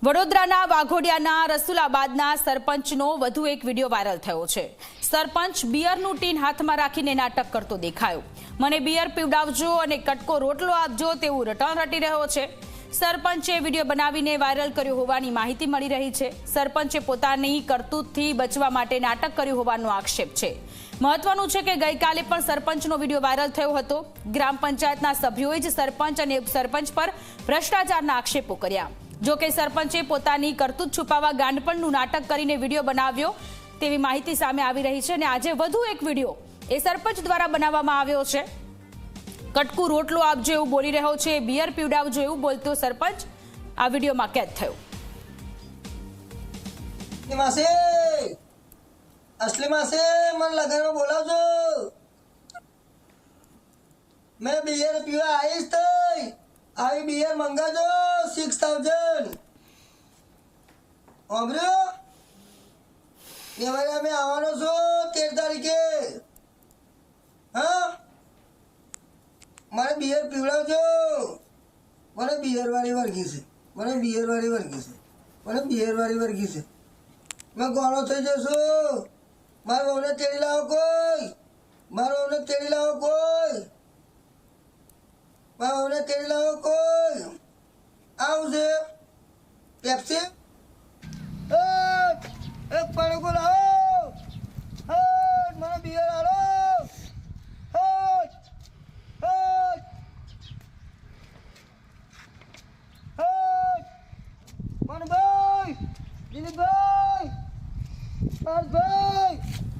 વડોદરાના વાઘોડિયાના રસુલાબાદના સરપંચનો વધુ એક વિડીયો વાયરલ થયો છે। સરપંચ બિયરનું ટીન હાથમાં રાખીને નાટક કરતો દેખાયો। મને બિયર પીવડાવજો અને કટકો રોટલો આપજો તેવું રટણ રટી રહ્યો છે। સરપંચે વિડીયો બનાવીને વાયરલ કર્યો હોવાની માહિતી મળી રહી છે। સરપંચે પોતાની કરતૂતથી બચવા માટે નાટક કર્યું હોવાનો આક્ષેપ છે। મહત્વનું છે કે ગઈકાલે પણ સરપંચનો વિડીયો વાયરલ થયો હતો। ગ્રામ પંચાયતના સભ્યોએ જ સરપંચ અને ઉપસરપંચ પર ભ્રષ્ટાચારના આક્ષેપો કર્યા। જો કે સરપંચે પોતાની કરતૂત છુપાવવા ગાંડપણનું નાટક કરીને વિડીયો બનાવ્યો તેવી માહિતી સામે આવી રહી છે અને આજે વધુ એક વિડીયો એ સરપંચ દ્વારા બનાવવામાં આવ્યો છે। કટકુ રોટલો આપજો એવું બોલી રહ્યો છે, બિયર પીવડાવજો એવું બોલતો સરપંચ આ વિડીયોમાં કેદ થયો। असली मासे मन लगन में बोलावजो मैं बियर पीवा आईश तई आई बियर मंगाजो 6000 ओब्रो नेवरा में आवવાનો છો 13 તારીખે હા મને બિયર પીવડાવજો। મને બિયર વાળી વર્ગી છે, મને બિયર વાળી વર્ગી છે, મને બિયર વાળી વર્ગી છે। मैं ગોળો થઈ જશું। મારો ઓને તેડી લાવો કોઈ, મારો ઓને તેડી લાવો કોઈ, મારો ઓને તેડી લાવો કોઈ। આવું છે પેપ્સી।